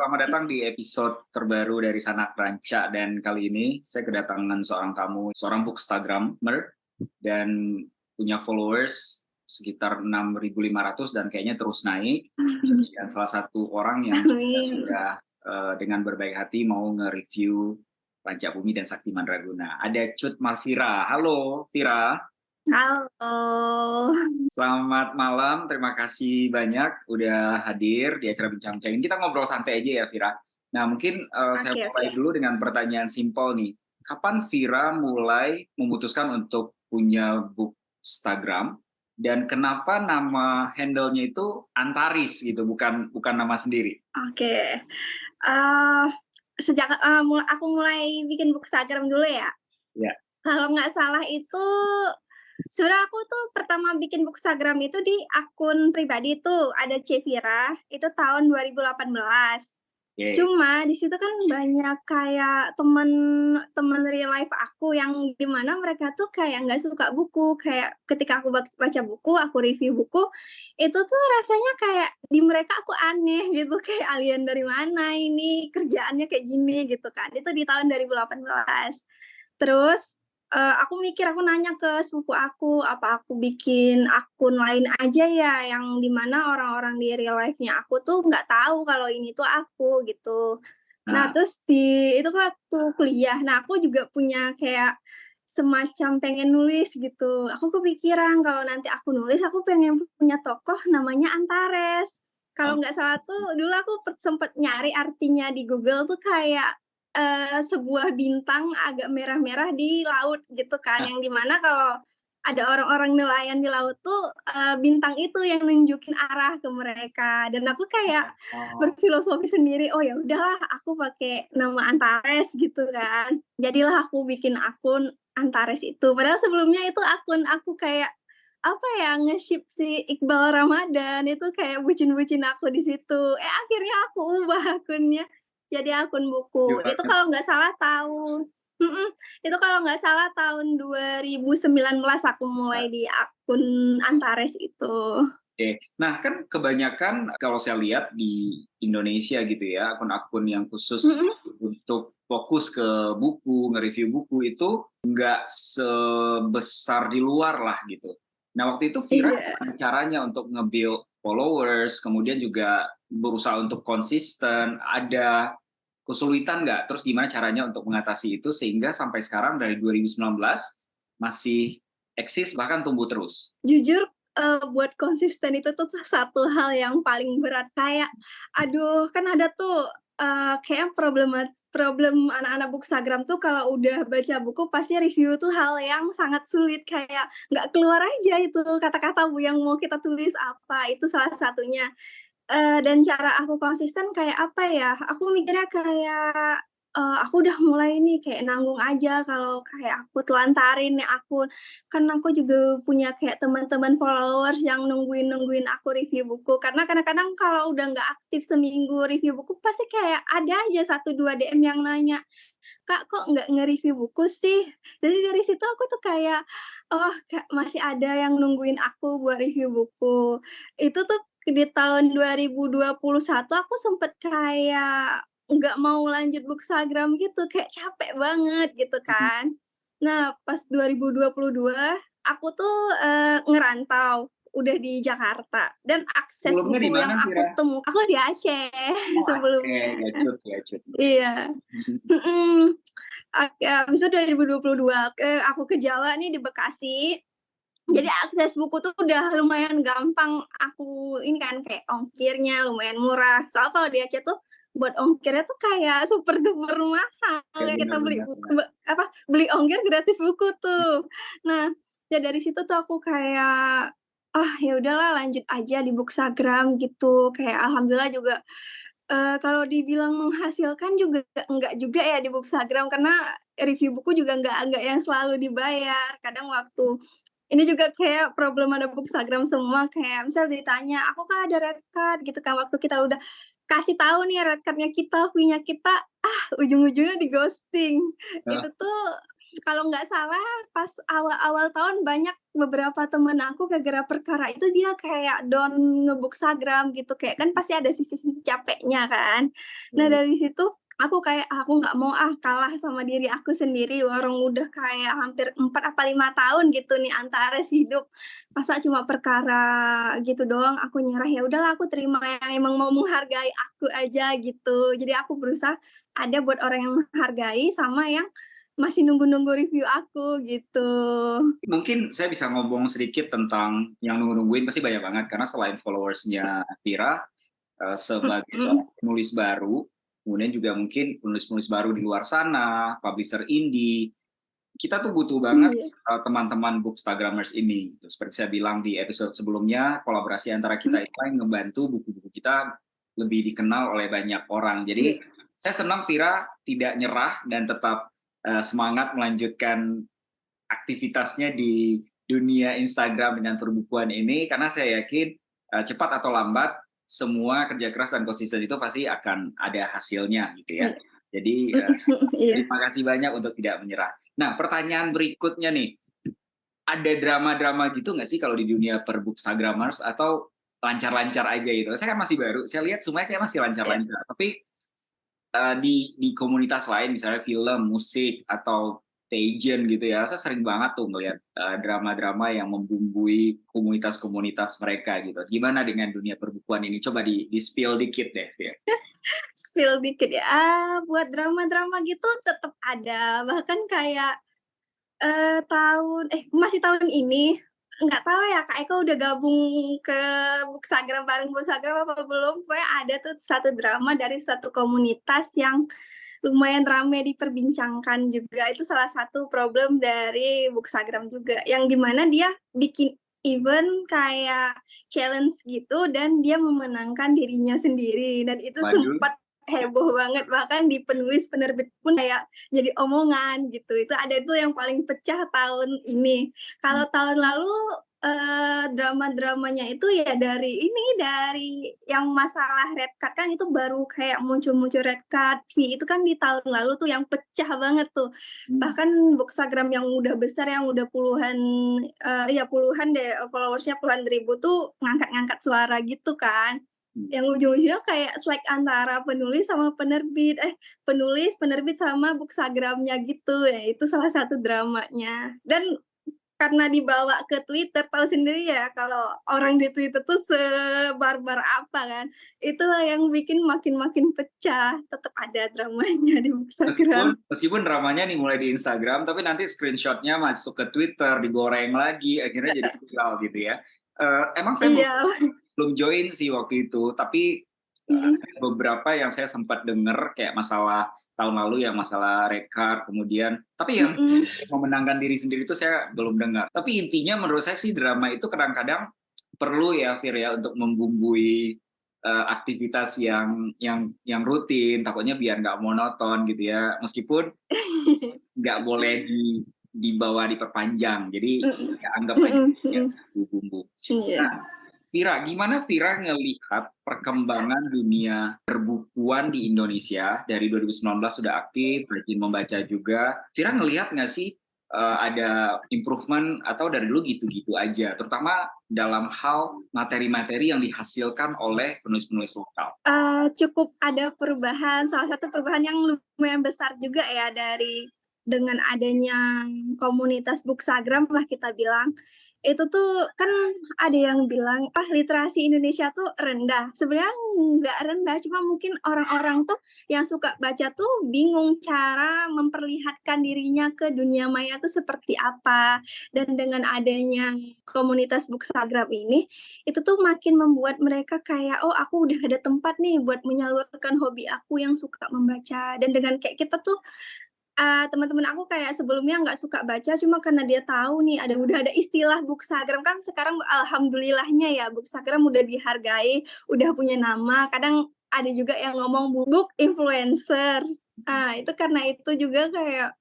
selamat datang di episode terbaru dari Sanak Ranca, dan kali ini saya kedatangan seorang tamu, seorang bookstagrammer dan punya followers sekitar 6.500 dan kayaknya terus naik, dan salah satu orang yang Amin. sudah dengan berbaik hati mau nge-review Ranca Bumi dan Sakti Mandraguna. Ada Cut Malvira. Halo Vira. Halo. Selamat malam, terima kasih banyak udah hadir di acara Bincang-Bincang ini. Kita ngobrol santai aja ya, Vira. Nah, mungkin saya Oke, mulai oke. dulu dengan pertanyaan simpel nih. Kapan Vira mulai memutuskan untuk punya Bookstagram? Dan kenapa nama handle-nya itu Antaris gitu, bukan nama sendiri? Oke. Eee, sejak, aku mulai bikin Bookstagram dulu ya, Ya, kalau nggak salah itu sebenarnya aku tuh pertama bikin Bookstagram itu di akun pribadi tuh, ada Cevira, itu tahun 2018. oke. Cuma di situ kan banyak kayak temen real life aku yang di mana mereka tuh kayak nggak suka buku, kayak ketika aku baca buku, aku review buku, itu tuh rasanya kayak di mereka aku aneh gitu, kayak alien dari mana ini, kerjaannya kayak gini gitu kan, itu di tahun 2018. Terus, aku mikir, aku nanya ke sepupu aku, apa aku bikin akun lain aja ya, yang di mana orang-orang di real life-nya aku tuh nggak tahu kalau ini tuh aku, gitu. Nah, Nah, terus itu kan waktu kuliah, nah aku juga punya kayak semacam pengen nulis gitu. Aku kepikiran kalau nanti aku nulis, aku pengen punya tokoh namanya Antares. Kalau oh, nggak salah tuh dulu aku sempet nyari artinya di Google tuh kayak sebuah bintang agak merah-merah di laut gitu kan, yang di mana kalau ada orang-orang nelayan di laut tuh, bintang itu yang nunjukin arah ke mereka, dan aku kayak oh, berfilosofi sendiri, "Oh ya udahlah aku pakai nama Antares," gitu kan. Jadilah aku bikin akun Antares itu, padahal sebelumnya itu akun aku kayak, apa ya, nge-ship si Iqbal Ramadan, itu kayak bucin-bucin aku di situ. Akhirnya aku ubah akunnya jadi akun buku. Itu juga. kalau nggak salah tahun mhm, itu kalau nggak salah tahun 2019 aku mulai di akun Antares itu. Oke. Nah, kan kebanyakan kalau saya lihat di Indonesia gitu ya, akun-akun yang khusus Mhm, untuk fokus ke buku, nge-review buku itu nggak sebesar di luar lah gitu. Nah, waktu itu Vira iya. gimana caranya untuk nge-build followers, kemudian juga berusaha untuk konsisten, ada kesulitan nggak? Terus gimana caranya untuk mengatasi itu sehingga sampai sekarang dari 2019 masih eksis bahkan tumbuh terus? Jujur, buat konsisten itu tuh satu hal yang paling berat, kayak aduh kan ada tuh, kayaknya problem anak-anak bookstagram tuh kalau udah baca buku pasti review tuh hal yang sangat sulit, kayak nggak keluar aja itu kata-kata yang mau kita tulis apa, itu salah satunya. Dan cara aku konsisten kayak apa ya, aku mikirnya kayak, aku udah mulai nih kayak nanggung aja kalau kayak aku telantarin nih akun. Kan aku juga punya kayak teman-teman followers yang nungguin-nungguin aku review buku, karena kadang-kadang kalau udah nggak aktif seminggu review buku, pasti kayak ada aja 1, 2 DM yang nanya, "Kak, kok nggak nge-review buku sih?" Jadi dari situ aku tuh kayak, oh masih ada yang nungguin aku buat review buku. Itu tuh di tahun 2021 aku sempet kayak nggak mau lanjut Bookstagram gitu, kayak capek banget gitu kan. Nah, pas 2022 aku tuh, ngerantau, udah di Jakarta dan akses Sebelumnya di buku yang mana, Vira? aku di Aceh Oh, Aceh, sebelumnya. Gacut, Gacut. Iya, mhm. Habis itu 2022 aku ke Jawa nih di Bekasi, jadi akses buku tuh udah lumayan gampang aku ini kan, kayak ongkirnya lumayan murah. Soalnya kalau di Aceh tuh buat ongkirnya tuh kayak super duper mahal, Ya, kayak kita benar beli benar buku benar. beli ongkir gratis buku tuh. Nah, ya dari situ tuh aku kayak, "Ah, ya udahlah lanjut aja di Bookstagram," gitu. Kayak alhamdulillah juga, kalau dibilang menghasilkan juga enggak juga ya di Bookstagram, karena review buku juga nggak yang selalu dibayar. Kadang waktu ini juga kayak problem ada Bookstagram semua, kayak misal ditanya, "Aku kan ada red card," gitu kan, waktu kita udah kasih tahu nih red card-nya kita, fee-nya kita, ujung-ujungnya di-ghosting. Eh, Itu tuh kalau nggak salah pas awal-awal tahun banyak beberapa temen aku gara-gara perkara itu dia kayak down nge-Bookstagram gitu, kayak kan pasti ada sisi-sisi capeknya kan. Nah Betul. dari situ aku kayak, "Aku nggak mau ah kalah sama diri aku sendiri, orang udah kayak hampir 4 apa 5 tahun gitu nih antares hidup, masa cuma perkara gitu doang aku nyerah, ya udahlah aku terima yang emang mau menghargai aku aja," gitu. Jadi aku berusaha ada buat orang yang menghargai sama yang masih nunggu-nunggu review aku gitu. Mungkin saya bisa ngomong sedikit tentang yang nunggu-nungguin pasti banyak banget karena selain followersnya Vira sebagai Mhm, seorang penulis baru, kemudian juga mungkin penulis-penulis baru di luar sana, publisher indie, kita tuh butuh banget iya, teman-teman bookstagrammers ini. Gitu. Seperti saya bilang di episode sebelumnya, kolaborasi antara mhm, kita itu yang ngebantu buku-buku kita lebih dikenal oleh banyak orang. iya, Jadi saya senang Vira tidak nyerah dan tetap semangat melanjutkan aktivitasnya di dunia Instagram dengan perbukuan ini karena saya yakin cepat atau lambat semua kerja keras dan konsisten itu pasti akan ada hasilnya gitu ya. iya, Jadi iya. terima kasih banyak untuk tidak menyerah. Nah, pertanyaan berikutnya nih, ada drama-drama gitu nggak sih kalau di dunia per bookstagrammers atau lancar-lancar aja gitu? Saya kan masih baru, saya lihat semuanya kayak masih Iya. lancar-lancar. Tapi di komunitas lain misalnya film, musik atau pageant gitu ya, saya sering banget tuh ngelihat drama-drama yang membumbui komunitas-komunitas mereka gitu. Gimana dengan dunia perbukuan ini? Coba di spill dikit deh, ya. Spill dikit ya, buat drama-drama gitu tetep ada, bahkan kayak, masih tahun ini, nggak tahu ya Kak Eka udah gabung ke Bookstagram bareng Bookstagram apa belum, pokoknya ada tuh satu drama dari satu komunitas yang lumayan rame diperbincangkan juga, itu salah satu problem dari Bookstagram juga, yang di mana dia bikin event kayak challenge gitu dan dia memenangkan dirinya sendiri dan itu Waduh, sempat heboh banget, bahkan di penulis-penerbit pun kayak jadi omongan gitu, itu ada tuh yang paling pecah tahun ini. Kalau tahun lalu, drama-dramanya itu ya dari ini, dari yang masalah red card kan itu baru kayak muncul-muncul red card fee itu kan di tahun lalu tuh yang pecah banget tuh. Bahkan Bookstagram yang udah besar yang udah puluhan, iya puluhan deh, followers-nya puluhan ribu tuh ngangkat-ngangkat suara gitu kan. Yang ujung-ujungnya kayak slack antara penulis sama penerbit, penulis, penerbit, sama Bookstagram-nya gitu, ya itu salah satu dramanya. Dan karena dibawa ke Twitter, tahu sendiri ya kalau orang di Twitter tuh sebarbar apa kan, itulah yang bikin makin-makin pecah, tetep ada dramanya di Meskipun Bookstagram. meskipun dramanya nih mulai di Instagram, tapi nanti screenshotnya masuk ke Twitter, digoreng lagi, akhirnya jadi viral gitu ya. Emang saya belum Iya, belum join sih waktu itu, tapi mhm, ada beberapa yang saya sempat dengar kayak masalah tahun lalu yang masalah red card, kemudian tapi yang mhm. memenangkan diri sendiri itu saya belum dengar. Tapi intinya menurut saya sih drama itu kadang-kadang perlu ya Fir ya untuk membumbui aktivitas yang rutin, takutnya biar nggak monoton gitu ya. Meskipun nggak boleh dibawa diperpanjang. Jadi Mhm, ya anggap aja mhm, ya mhm, bumbu-bumbu. iya. Nah, Vira, gimana Vira ngelihat perkembangan dunia perbukuan di Indonesia dari 2019 sudah aktif, rajin membaca juga. Vira ngelihat nggak sih ada improvement atau dari dulu gitu-gitu aja, terutama dalam hal materi-materi yang dihasilkan oleh penulis-penulis lokal. Cukup ada perubahan, salah satu perubahan yang lumayan besar juga ya dari dengan adanya komunitas Bookstagram lah kita bilang. Itu tuh kan ada yang bilang, "Ah, literasi Indonesia tuh rendah." Sebenarnya nggak rendah, cuma mungkin orang-orang tuh yang suka baca tuh bingung cara memperlihatkan dirinya ke dunia maya tuh seperti apa. Dan dengan adanya komunitas Bookstagram ini, itu tuh makin membuat mereka kayak, "Oh, aku udah ada tempat nih buat menyalurkan hobi aku yang suka membaca." Dan dengan kayak kita tuh, teman-teman aku kayak sebelumnya nggak suka baca, cuma karena dia tahu nih udah ada istilah Bookstagram, kan sekarang alhamdulillahnya ya Bookstagram udah dihargai, udah punya nama, kadang ada juga yang ngomong book influencers. Itu karena itu juga kayak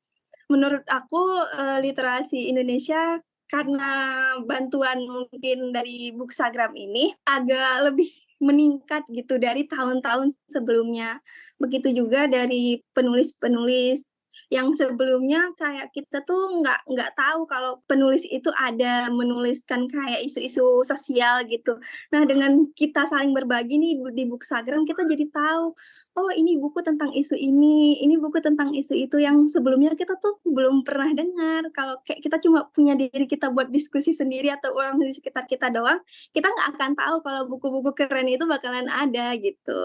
menurut aku, literasi Indonesia karena bantuan mungkin dari Bookstagram ini agak lebih meningkat gitu dari tahun-tahun sebelumnya. Begitu juga dari penulis-penulis. yang sebelumnya kayak kita tuh nggak tahu kalau penulis itu ada menuliskan kayak isu-isu sosial gitu. Nah, dengan kita saling berbagi nih di Bookstagram, kita jadi tahu, oh ini buku tentang isu ini buku tentang isu itu yang sebelumnya kita tuh belum pernah dengar. Kalau kayak kita cuma punya diri kita buat diskusi sendiri atau orang di sekitar kita doang, kita nggak akan tahu kalau buku-buku keren itu bakalan ada gitu.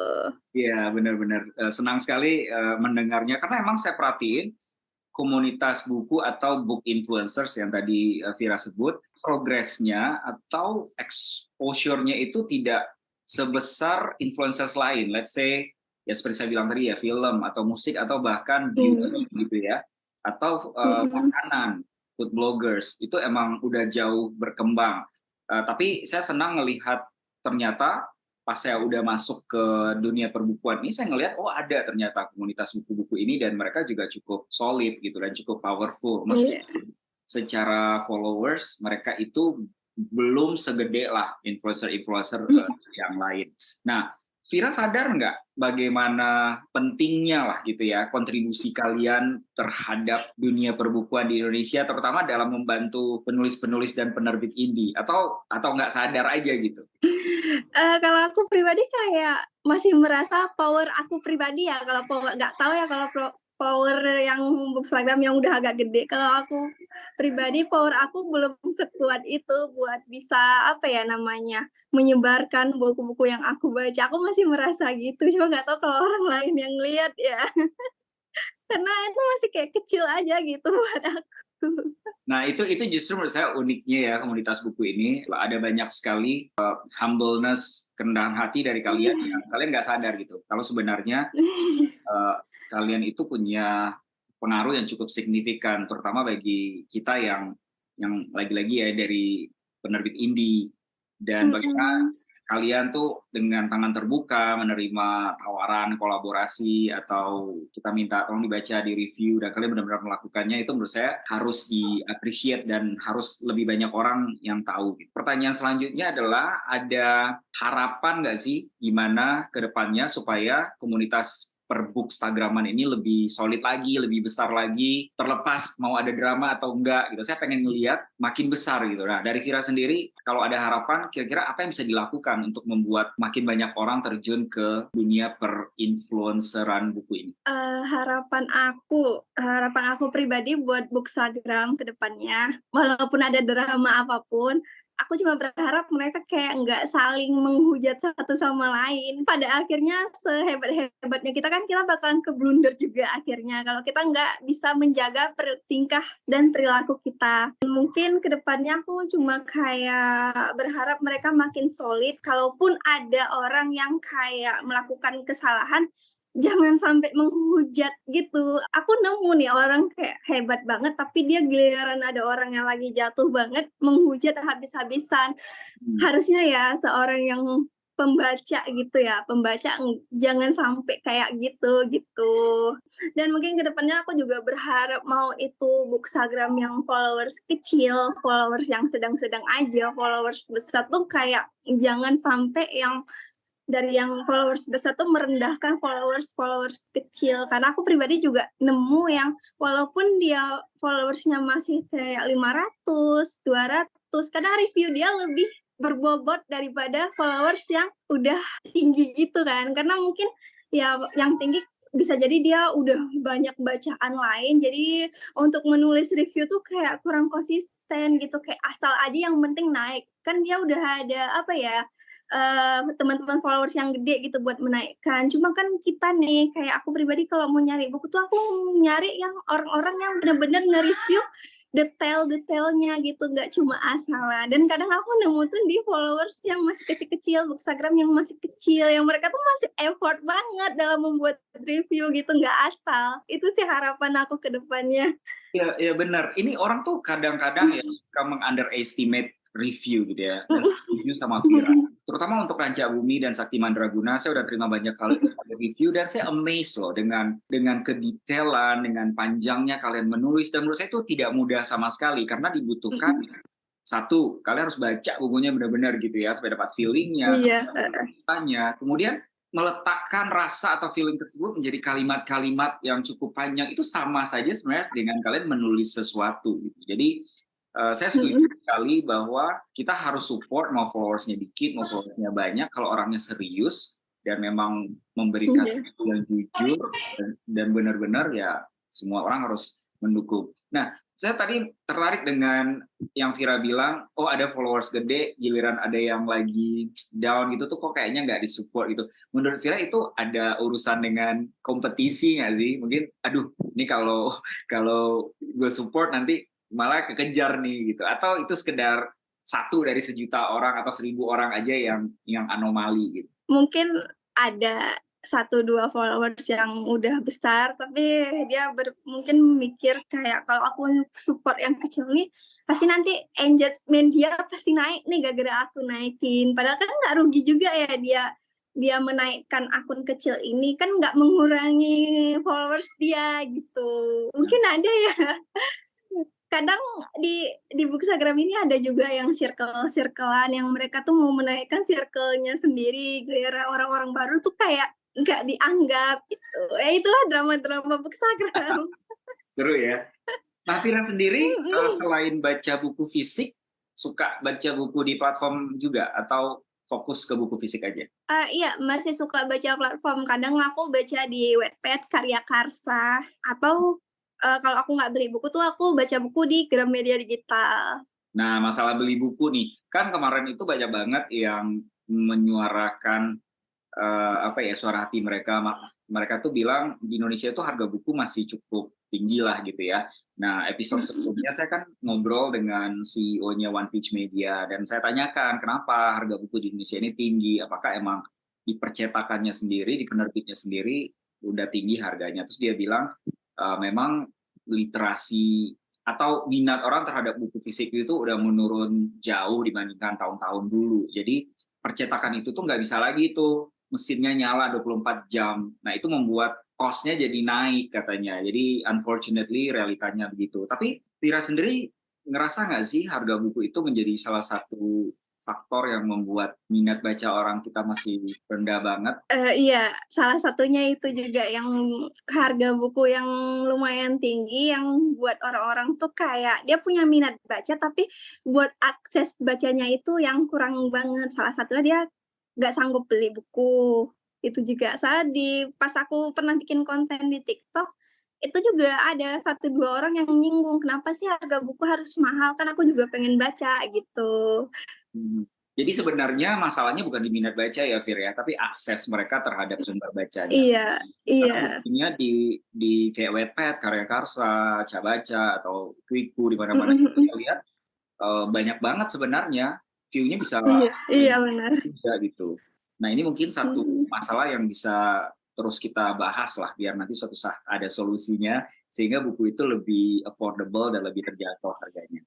Iya, benar-benar senang sekali mendengarnya karena emang saya perhatiin komunitas buku atau book influencers yang tadi Vira sebut, progresnya atau exposure-nya itu tidak sebesar influencers lain. Let's say, ya seperti saya bilang tadi ya, film atau musik atau bahkan beauty gitu ya, atau makanan, food bloggers, itu emang udah jauh berkembang. Tapi saya senang melihat ternyata pas saya udah masuk ke dunia perbukuan ini, saya ngelihat oh ada ternyata komunitas buku-buku ini dan mereka juga cukup solid gitu dan cukup powerful. Meskipun secara followers mereka itu belum segede lah influencer-influencer yang lain. Nah, Vira sadar nggak bagaimana pentingnya lah gitu ya kontribusi kalian terhadap dunia perbukuan di Indonesia, terutama dalam membantu penulis-penulis dan penerbit indie, atau nggak sadar aja gitu? Kalau aku pribadi kayak masih merasa power aku pribadi ya, kalau nggak tahu ya kalau power yang Bookstagram yang udah agak gede. Kalau aku pribadi, power aku belum sekuat itu buat bisa, apa ya namanya, menyebarkan buku-buku yang aku baca. Aku masih merasa gitu, cuma nggak tahu kalau orang lain yang lihat ya. Karena itu masih kayak kecil aja gitu buat aku. Nah, itu justru menurut saya uniknya ya komunitas buku ini. Ada banyak sekali humbleness, kerendahan hati dari kalian yang kalian nggak sadar gitu. Kalau sebenarnya kalian itu punya pengaruh yang cukup signifikan, terutama bagi kita yang lagi-lagi ya dari penerbit indie. Dan bagaimana kalian tuh dengan tangan terbuka menerima tawaran kolaborasi atau kita minta tolong dibaca di review dan kalian benar-benar melakukannya, itu menurut saya harus di-appreciate dan harus lebih banyak orang yang tahu. Pertanyaan selanjutnya adalah ada harapan nggak sih gimana ke depannya supaya komunitas per Bookstagraman ini lebih solid lagi, lebih besar lagi, terlepas mau ada drama atau enggak gitu. Saya pengen ngelihat makin besar gitu. Nah, dari Vira sendiri, kalau ada harapan, kira-kira apa yang bisa dilakukan untuk membuat makin banyak orang terjun ke dunia per-influenceran buku ini? Harapan aku pribadi buat Bookstagram ke depannya, walaupun ada drama apapun, aku cuma berharap mereka kayak nggak saling menghujat satu sama lain. Pada akhirnya sehebat-hebatnya kita kan kita bakalan keblunder juga akhirnya kalau kita nggak bisa menjaga tingkah dan perilaku kita. Mungkin ke depannya aku cuma kayak berharap mereka makin solid, kalaupun ada orang yang kayak melakukan kesalahan, jangan sampai menghujat gitu. Aku nemu nih orang kayak hebat banget, tapi dia giliran ada orang yang lagi jatuh banget, menghujat habis-habisan. Harusnya ya seorang yang pembaca gitu ya, jangan sampai kayak gitu. Dan mungkin ke depannya aku juga berharap mau itu Bookstagram yang followers kecil, followers yang sedang-sedang aja, followers besar tuh kayak jangan sampai yang dari yang followers besar tuh merendahkan followers kecil. Karena aku pribadi juga nemu yang walaupun dia followersnya masih kayak 500, 200, kadang review dia lebih berbobot daripada followers yang udah tinggi gitu kan. Karena mungkin ya yang tinggi bisa jadi dia udah banyak bacaan lain, jadi untuk menulis review tuh kayak kurang konsisten gitu, kayak asal aja yang penting naik. Kan dia udah ada apa ya, teman-teman followers yang gede gitu buat menaikkan. Cuma kan kita nih, kayak aku pribadi kalau mau nyari buku tuh aku nyari yang orang-orang yang benar-benar nge-review detail-detailnya gitu, nggak cuma asalan. Dan kadang aku nemu tuh di followers yang masih kecil-kecil, Bookstagram yang masih kecil, yang mereka tuh masih effort banget dalam membuat review gitu, nggak asal. Itu sih harapan aku ke depannya. Ya benar. Ini orang tuh kadang-kadang ya suka meng-underestimate review gitu ya. Dan setuju sama Vira. Terutama untuk Ranca Bumi dan Sakti Mandraguna, saya udah terima banyak kali review dan saya amazed loh dengan kedetailan, dengan panjangnya kalian menulis, dan menurut saya itu tidak mudah sama sekali karena dibutuhkan satu, kalian harus baca bukunya benar-benar gitu ya supaya dapat feelingnya, Iya. supaya dapat ceritanya. Kemudian meletakkan rasa atau feeling tersebut menjadi kalimat-kalimat yang cukup panjang itu sama saja sebenarnya dengan kalian menulis sesuatu gitu. Jadi saya setuju Mhm. sekali bahwa kita harus support mau followersnya dikit mau followersnya banyak kalau orangnya serius dan memang memberikan Iya. itu yang jujur dan benar-benar ya semua orang harus mendukung. Nah, saya tadi tertarik dengan yang Vira bilang, oh ada followers gede, giliran ada yang lagi down gitu tuh kok kayaknya nggak disupport gitu. Menurut Vira itu ada urusan dengan kompetisi nggak sih? Mungkin, aduh, ini kalau kalau gue support nanti malah kekejar nih gitu. Atau itu sekedar satu dari sejuta orang atau 1.000 orang aja yang anomali gitu. Mungkin ada 1, 2 followers yang udah besar, tapi dia mungkin mikir kayak kalau aku support yang kecil nih, pasti nanti engagement dia pasti naik nih gara-gara aku naikin. Padahal kan nggak rugi juga ya dia dia menaikkan akun kecil ini, kan nggak mengurangi followers dia gitu. Nah, Mungkin ada ya. Kadang di Bookstagram ini ada juga yang circle-circle-an yang mereka tuh mau menaikkan circle-nya sendiri, giliran orang-orang baru tuh kayak nggak dianggap gitu. Ya itulah drama-drama Bookstagram. seru ya. Nah, Vira sendiri Mhm. selain baca buku fisik, suka baca buku di platform juga atau fokus ke buku fisik aja? Iya, masih suka baca platform. Kadang aku baca di Wattpad, Karya Karsa, atau, kalau aku nggak beli buku tuh aku baca buku di Gramedia Digital. Nah, masalah beli buku nih, kan kemarin itu banyak banget yang menyuarakan apa ya suara hati mereka. Mereka tuh bilang di Indonesia itu harga buku masih cukup tinggi lah gitu ya. Nah, episode Mhm. sebelumnya saya kan ngobrol dengan CEO-nya One Page Media dan saya tanyakan kenapa harga buku di Indonesia ini tinggi, apakah emang di percetakannya sendiri, di penerbitnya sendiri udah tinggi harganya. Terus dia bilang memang literasi atau minat orang terhadap buku fisik itu udah menurun jauh dibandingkan tahun-tahun dulu. Jadi percetakan itu tuh nggak bisa lagi tuh mesinnya nyala 24 jam. Nah itu membuat cost-nya jadi naik katanya. Jadi unfortunately realitanya begitu. Tapi Tira sendiri ngerasa nggak sih harga buku itu menjadi salah satu faktor yang membuat minat baca orang kita masih rendah banget? Iya, salah satunya itu juga yang harga buku yang lumayan tinggi, yang buat orang-orang tuh kayak dia punya minat baca, tapi buat akses bacanya itu yang kurang banget. Salah satunya dia nggak sanggup beli buku. Itu juga pas aku pernah bikin konten di TikTok, itu juga ada 1, 2 orang yang nyinggung, "Kenapa sih harga buku harus mahal? Kan aku juga pengen baca," gitu. Hmm. Jadi sebenarnya masalahnya bukan di minat baca ya Fir ya, tapi akses mereka terhadap sumber bacanya. Iya, Karena iya. buktinya di kayak Wattpad, Karya Karsa, Cabaca atau Kuiku di mana-mana Mhm, itu mhm. saya lihat banyak banget sebenarnya view-nya bisa Iya, iya ribu benar. juga gitu. Nah ini mungkin satu Mhm. masalah yang bisa terus kita bahas lah biar nanti suatu saat ada solusinya sehingga buku itu lebih affordable dan lebih terjangkau harganya.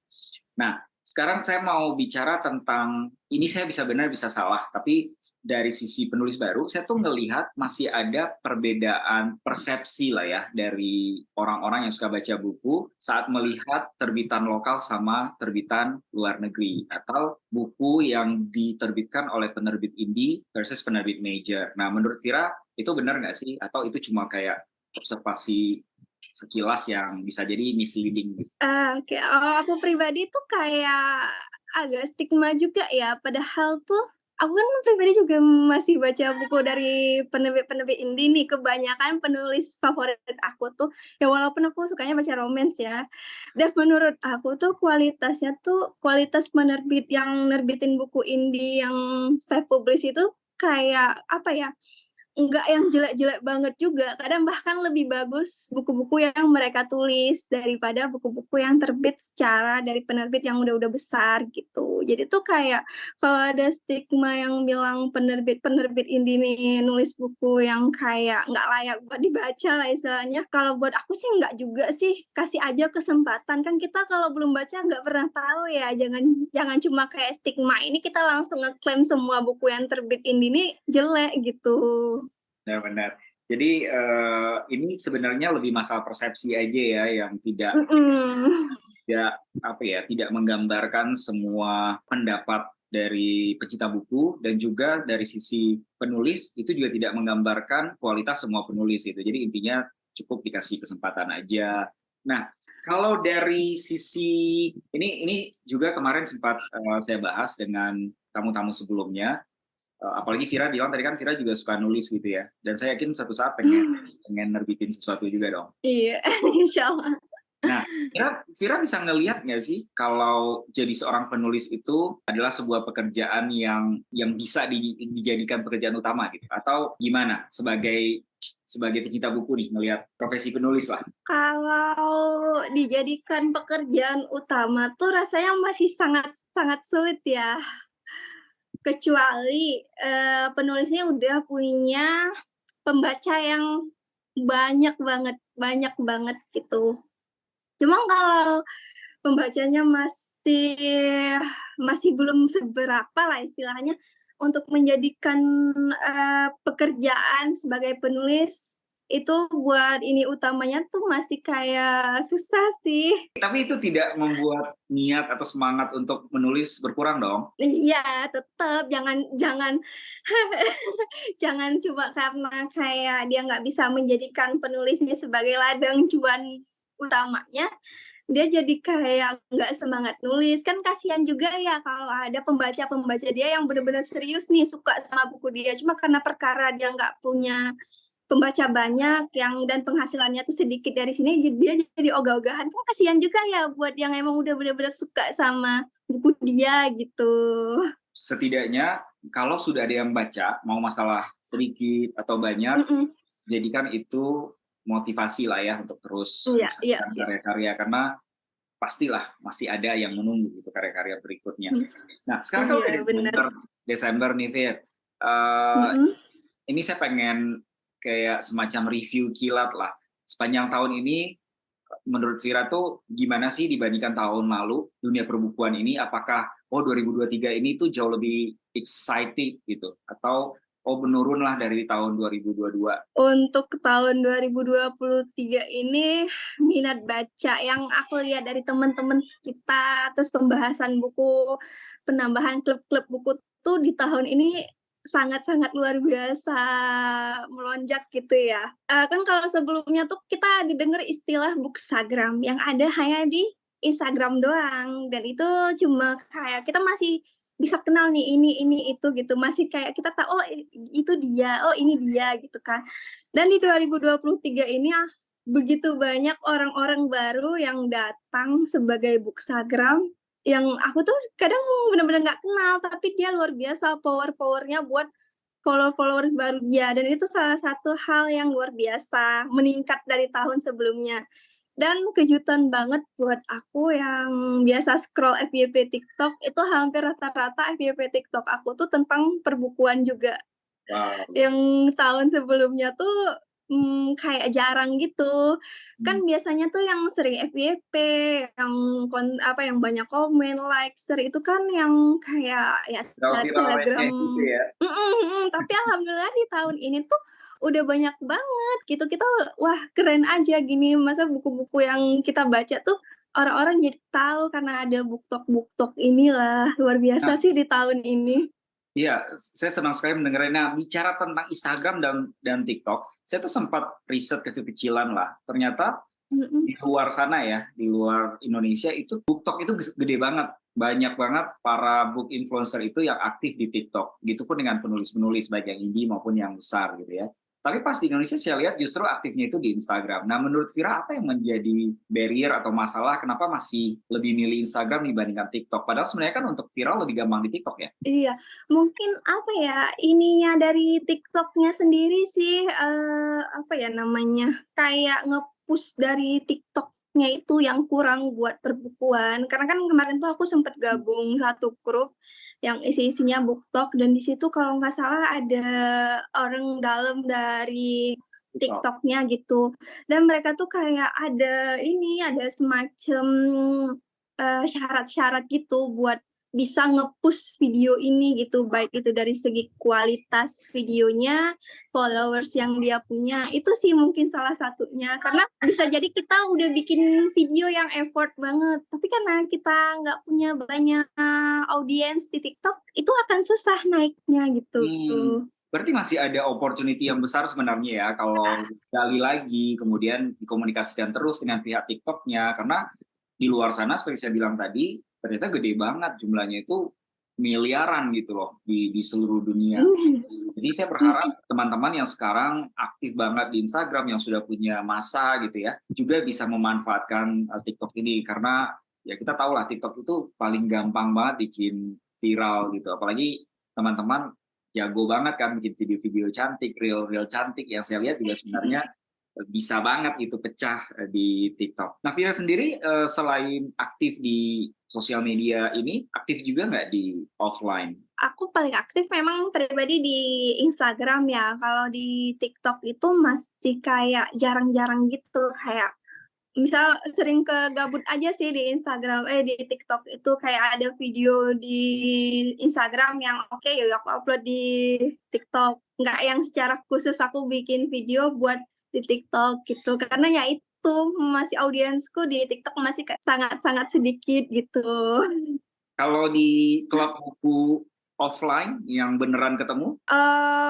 Nah, sekarang saya mau bicara tentang ini saya bisa benar bisa salah, tapi dari sisi penulis baru saya tuh ngelihat masih ada perbedaan persepsi lah ya dari orang-orang yang suka baca buku saat melihat terbitan lokal sama terbitan luar negeri atau buku yang diterbitkan oleh penerbit indie versus penerbit major. Nah, menurut Vira itu benar nggak sih? Atau itu cuma kayak observasi sekilas yang bisa jadi misleading? Oke, aku pribadi tuh kayak agak stigma juga ya, padahal tuh aku kan pribadi juga masih baca buku dari penerbit-penerbit indie nih, kebanyakan penulis favorit aku tuh ya walaupun aku sukanya baca romance ya, dan menurut aku tuh kualitas penerbit yang nerbitin buku indie yang self-publish itu kayak apa ya, enggak yang jelek-jelek banget juga, kadang bahkan lebih bagus buku-buku yang mereka tulis daripada buku-buku yang terbit secara dari penerbit yang udah besar gitu. Jadi tuh kayak kalau ada stigma yang bilang penerbit-penerbit indie nih nulis buku yang kayak nggak layak buat dibaca lah istilahnya, kalau buat aku sih nggak juga sih, kasih aja kesempatan, kan kita kalau belum baca nggak pernah tahu ya, jangan jangan cuma kayak stigma ini kita langsung ngeklaim semua buku yang terbit indie ini jelek gitu. Benar-benar. Jadi ini sebenarnya lebih masalah persepsi aja ya yang tidak Mhm. tidak apa ya tidak menggambarkan semua pendapat dari pecinta buku dan juga dari sisi penulis itu juga tidak menggambarkan kualitas semua penulis itu. Jadi intinya cukup dikasih kesempatan aja. Nah, kalau dari sisi ini juga kemarin sempat saya bahas dengan tamu-tamu sebelumnya. Apalagi Vira bilang tadi kan Vira juga suka nulis gitu ya. Dan saya yakin suatu saat pengen nerbitin sesuatu juga dong. Iya, insya Allah. Nah, Vira bisa ngelihat nggak sih kalau jadi seorang penulis itu adalah sebuah pekerjaan yang bisa dijadikan pekerjaan utama gitu? Atau gimana sebagai pecinta buku nih ngelihat profesi penulis lah? Kalau dijadikan pekerjaan utama tuh rasanya masih sangat sulit ya. Kecuali penulisnya udah punya pembaca yang banyak banget gitu. Cuma kalau pembacanya masih belum seberapa lah istilahnya, untuk menjadikan pekerjaan sebagai penulis itu buat ini utamanya tuh masih kayak susah sih. Tapi itu tidak membuat niat atau semangat untuk menulis berkurang dong? Iya, tetap jangan jangan jangan cuma karena kayak dia nggak bisa menjadikan penulisnya sebagai ladang cuan utamanya, dia jadi kayak nggak semangat nulis. Kan kasihan juga ya kalau ada pembaca-pembaca dia yang benar-benar serius nih suka sama buku dia, cuma karena perkara dia nggak punya pembaca banyak dan penghasilannya tuh sedikit dari sini, dia jadi ogah-ogahan. Kan kasihan juga ya buat yang emang udah benar-benar suka sama buku dia gitu. Setidaknya kalau sudah ada yang baca, mau masalah sedikit atau banyak, jadikan itu motivasi lah ya untuk terus Iya. karya-karya, karena pastilah masih ada yang menunggu gitu karya-karya berikutnya. Nah, sekarang kalau udah Desember nih, Fit, ini saya pengen kayak semacam review kilat lah. Sepanjang tahun ini, menurut Vira tuh gimana sih dibandingkan tahun lalu dunia perbukuan ini? Apakah 2023 ini tuh jauh lebih excited gitu? Atau menurun lah dari tahun 2022? Untuk tahun 2023 ini, minat baca yang aku lihat dari teman-teman kita, terus pembahasan buku, penambahan klub-klub buku tuh di tahun ini sangat-sangat luar biasa melonjak gitu ya. Kan kalau sebelumnya tuh kita didengar istilah bookstagram yang ada hanya di Instagram doang, dan itu cuma kayak kita masih bisa kenal nih ini itu gitu, masih kayak kita tahu, oh itu dia, oh ini dia gitu kan. Dan di 2023 ini begitu banyak orang-orang baru yang datang sebagai bookstagram yang aku tuh kadang benar-benar nggak kenal, tapi dia luar biasa power-nya buat follower baru dia, dan itu salah satu hal yang luar biasa meningkat dari tahun sebelumnya. Dan kejutan banget buat aku yang biasa scroll FYP TikTok, itu hampir rata-rata FYP TikTok aku tuh tentang perbukuan juga. Wow. Yang tahun sebelumnya tuh kayak jarang gitu. Kan biasanya tuh yang sering FYP, yang banyak komen, like, share itu kan yang kayak ya selebgram gitu ya. Tapi alhamdulillah di tahun ini tuh udah banyak banget gitu. Kita wah keren aja gini, masa buku-buku yang kita baca tuh orang-orang jadi tahu karena ada BookTok inilah. Luar biasa sih di tahun ini. Iya, saya senang sekali mendengarnya. Nah, bicara tentang Instagram dan TikTok, saya tuh sempat riset kecil-kecilan lah. Ternyata di luar sana ya, di luar Indonesia itu BookTok itu gede banget. Banyak banget para book influencer itu yang aktif di TikTok. Gitu pun dengan penulis-penulis baik yang indie maupun yang besar gitu ya. Tapi pas di Indonesia saya lihat justru aktifnya itu di Instagram. Nah, menurut Vira apa yang menjadi barrier atau masalah kenapa masih lebih milih Instagram dibandingkan TikTok? Padahal sebenarnya kan untuk viral lebih gampang di TikTok ya? Iya, mungkin apa ya, ininya dari TikTok-nya sendiri sih, apa ya namanya, kayak nge-push dari TikTok-nya itu yang kurang buat perbukuan. Karena kan kemarin tuh aku sempet gabung satu grup yang isinya BookTok, dan di situ kalau nggak salah ada orang dalam dari TikTok-nya gitu. Dan mereka tuh kayak ada semacam syarat-syarat gitu buat bisa nge-push video ini gitu, baik itu dari segi kualitas videonya, followers yang dia punya, itu sih mungkin salah satunya. Karena bisa jadi kita udah bikin video yang effort banget, tapi karena kita nggak punya banyak audiens di TikTok, itu akan susah naiknya gitu. Berarti masih ada opportunity yang besar sebenarnya ya kalau gali lagi, kemudian dikomunikasikan terus dengan pihak TikTok-nya, karena di luar sana seperti saya bilang tadi, ternyata gede banget jumlahnya itu miliaran gitu loh di seluruh dunia. Jadi saya berharap teman-teman yang sekarang aktif banget di Instagram, yang sudah punya masa gitu ya, juga bisa memanfaatkan TikTok ini, karena ya kita tahu lah TikTok itu paling gampang banget bikin viral gitu, apalagi teman-teman jago banget kan bikin video-video cantik, reel-reel cantik yang saya lihat juga sebenarnya bisa banget itu pecah di TikTok. Nah, Vira sendiri selain aktif di sosial media ini, aktif juga nggak di offline? Aku paling aktif memang pribadi di Instagram ya. Kalau di TikTok itu masih kayak jarang-jarang gitu, kayak misal sering kegabut aja sih di Instagram, di TikTok itu kayak ada video di Instagram yang oke, ya aku upload di TikTok. Nggak yang secara khusus aku bikin video buat di TikTok gitu. Karena ya itu masih audiensku di TikTok masih kayak sangat-sangat sedikit gitu. Kalau di klub buku offline yang beneran ketemu,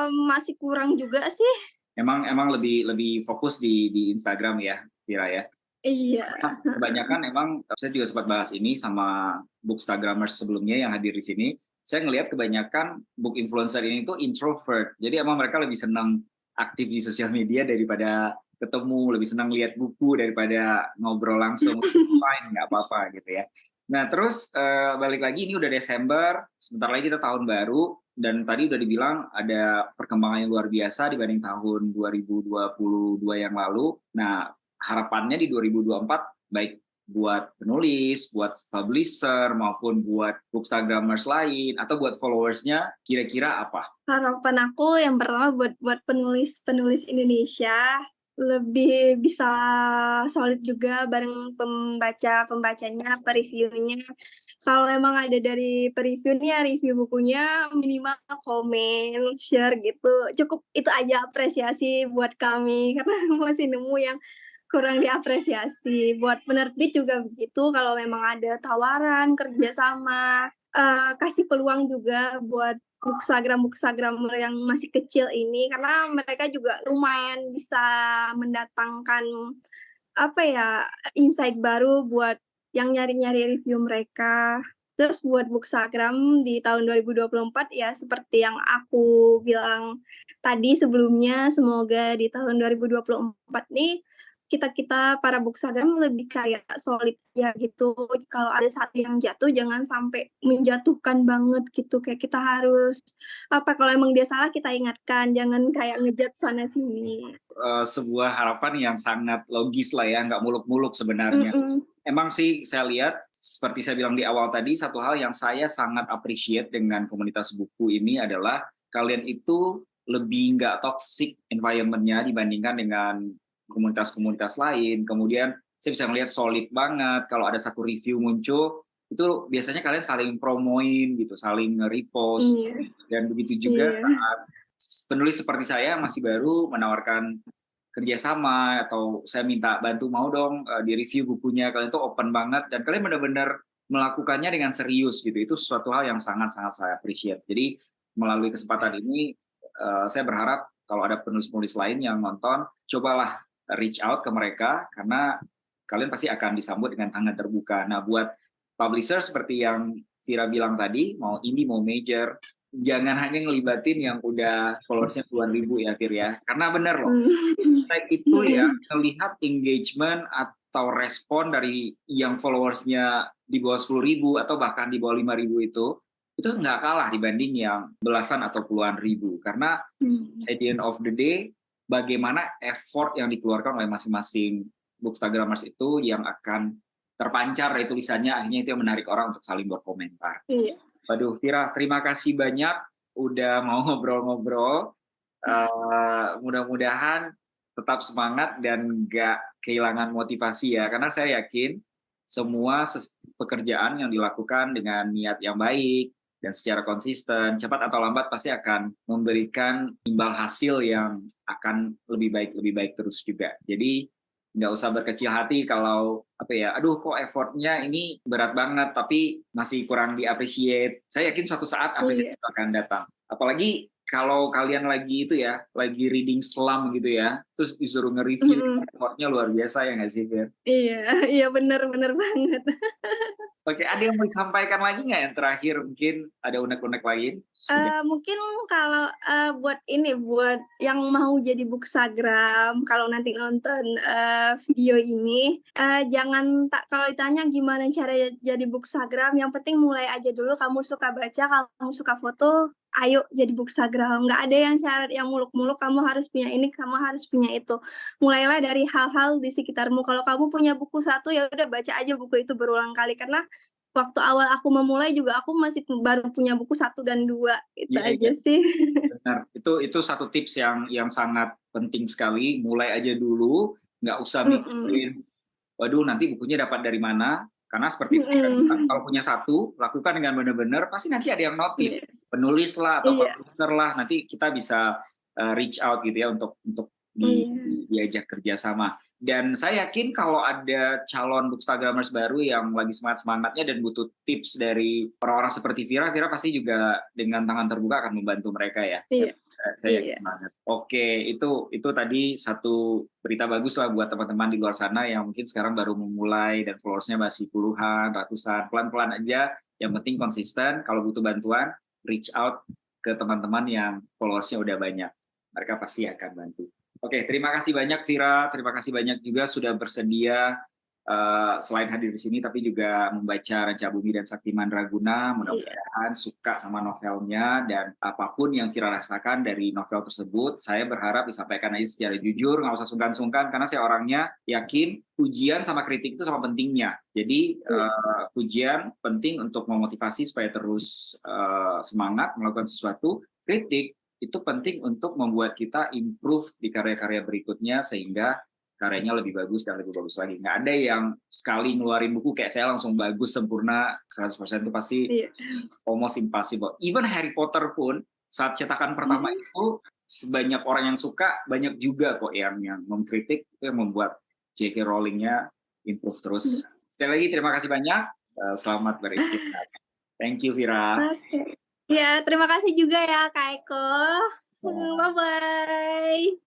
Masih kurang juga sih. emang lebih fokus di Instagram ya, Vira ya. Iya. Nah, kebanyakan emang saya juga sempat bahas ini sama bookstagramers sebelumnya yang hadir di sini. Saya ngelihat kebanyakan book influencer ini tuh introvert. Jadi emang mereka lebih senang aktif di sosial media daripada ketemu, lebih senang lihat buku daripada ngobrol langsung. Fine, nggak apa-apa gitu ya. Nah terus balik lagi, ini udah Desember, sebentar lagi kita tahun baru, dan tadi udah dibilang ada perkembangan yang luar biasa dibanding tahun 2022 yang lalu. Nah, harapannya di 2024 baik buat penulis, buat publisher, maupun buat bookstagramers lain, atau buat followersnya, kira-kira apa? Harapan aku yang pertama buat penulis-penulis Indonesia lebih bisa solid juga bareng pembaca-pembacanya, pereviewnya. Kalau emang ada dari pereviewnya, review bukunya minimal komen, share gitu. Cukup itu aja apresiasi buat kami karena masih nemu yang kurang diapresiasi. Buat penerbit juga begitu, kalau memang ada tawaran kerjasama, kasih peluang juga buat bookstagrammer yang masih kecil ini, karena mereka juga lumayan bisa mendatangkan apa ya, insight baru buat yang nyari-nyari review mereka. Terus buat bookstagram di tahun 2024 ya seperti yang aku bilang tadi sebelumnya, semoga di tahun 2024 nih kita para bookstagram lebih kayak solid ya gitu. Kalau ada satu yang jatuh jangan sampai menjatuhkan banget gitu. Kayak kita harus kalau emang dia salah kita ingatkan, jangan kayak ngejat sana sini. Sebuah harapan yang sangat logis lah ya, nggak muluk-muluk sebenarnya. Emang sih saya lihat, seperti saya bilang di awal tadi, satu hal yang saya sangat appreciate dengan komunitas buku ini adalah kalian itu lebih nggak toxic environment-nya dibandingkan dengan komunitas-komunitas lain. Kemudian saya bisa melihat solid banget, kalau ada satu review muncul, itu biasanya kalian saling promoin gitu, saling nge-repost. Dan begitu juga saat penulis seperti saya masih baru menawarkan kerjasama atau saya minta bantu, mau dong di review bukunya, kalian tuh open banget dan kalian benar-benar melakukannya dengan serius gitu. Itu sesuatu hal yang sangat-sangat saya appreciate. Jadi melalui kesempatan ini saya berharap kalau ada penulis-penulis lain yang nonton, cobalah reach out ke mereka karena kalian pasti akan disambut dengan tangan terbuka. Nah, buat publisher seperti yang Vira bilang tadi, mau indie mau major, jangan hanya ngelibatin yang udah followersnya puluhan ribu ya, Fir ya. Karena bener loh, like itu ya, melihat engagement atau respon dari yang followersnya di bawah 10.000 atau bahkan di bawah 5.000 itu nggak kalah dibanding yang belasan atau puluhan ribu. Karena at the end of the day, bagaimana effort yang dikeluarkan oleh masing-masing bookstagrammers itu yang akan terpancar dari tulisannya, akhirnya itu yang menarik orang untuk saling berkomentar. Iya. Waduh, Vira, terima kasih banyak udah mau ngobrol-ngobrol. Mudah-mudahan tetap semangat dan nggak kehilangan motivasi ya. Karena saya yakin semua pekerjaan yang dilakukan dengan niat yang baik dan secara konsisten, cepat atau lambat pasti akan memberikan imbal hasil yang akan lebih baik terus juga. Jadi nggak usah berkecil hati kalau apa ya, aduh kok effortnya ini berat banget tapi masih kurang di-appreciate. Saya yakin suatu saat apresiasi Iya. itu akan datang. Apalagi kalau kalian lagi itu ya, lagi reading slump gitu ya, terus disuruh nge-review Mhm. effortnya luar biasa ya nggak sih, Fir? Iya iya, bener bener banget. Oke, ada yang mau disampaikan lagi nggak yang terakhir mungkin ada unek-unek lain? Sudah. Mungkin kalau, buat ini, buat yang mau jadi bookstagram, kalau nanti nonton, video ini, jangan kalau ditanya gimana cara jadi bookstagram, yang penting mulai aja dulu, kamu suka baca, kamu suka foto, ayo jadi bookstagram. Nggak ada yang syarat yang muluk-muluk, kamu harus punya ini, kamu harus punya itu. Mulailah dari hal-hal di sekitarmu, kalau kamu punya buku satu, ya udah baca aja buku itu berulang kali, karena waktu awal aku memulai juga aku masih baru punya buku satu dan 2 itu Iya, iya. aja sih. Benar, itu satu tips yang sangat penting sekali, mulai aja dulu, nggak usah Mhm, mikirin, "Waduh nanti bukunya dapat dari mana?" Karena seperti Vira bilang, mhm. kalau punya satu, lakukan dengan benar-benar, pasti nanti ada yang notice. Iya Penulis lah atau iya produser lah, nanti kita bisa, reach out gitu ya untuk iya diajak kerja sama. Dan saya yakin kalau ada calon bookstagramers baru yang lagi semangat-semangatnya dan butuh tips dari orang-orang seperti Vira, Vira pasti juga dengan tangan terbuka akan membantu mereka ya. iya Saya iya. yakin banget. Oke, itu tadi satu berita bagus lah buat teman-teman di luar sana yang mungkin sekarang baru memulai dan followersnya masih puluhan, ratusan, pelan-pelan aja. Yang penting konsisten. Kalau butuh bantuan, reach out ke teman-teman yang followersnya udah banyak. Mereka pasti akan bantu. Oke, terima kasih banyak Vira. Terima kasih banyak juga sudah bersedia selain hadir di sini tapi juga membaca Ranca Bumi dan Sakti Mandraguna. Iya Mudah-mudahan suka sama novelnya dan apapun yang Vira rasakan dari novel tersebut, saya berharap disampaikan aja secara jujur, nggak usah sungkan-sungkan karena saya orangnya yakin pujian sama kritik itu sama pentingnya. Jadi iya pujian penting untuk memotivasi supaya terus semangat melakukan sesuatu. Kritik itu penting untuk membuat kita improve di karya-karya berikutnya sehingga karyanya lebih bagus dan lebih bagus lagi. Nggak ada yang sekali ngeluarin buku kayak saya langsung bagus, sempurna, 100% itu pasti iya. almost impossible. Even Harry Potter pun, saat cetakan pertama Mhm. itu, sebanyak orang yang suka, banyak juga kok yang mengkritik, itu yang membuat J.K. Rowling-nya improve Mhm. terus. Sekali lagi terima kasih banyak, selamat beristirahat. Thank you Vira. Oke. Iya, terima kasih juga ya Kak Eko. Ya. Bye-bye.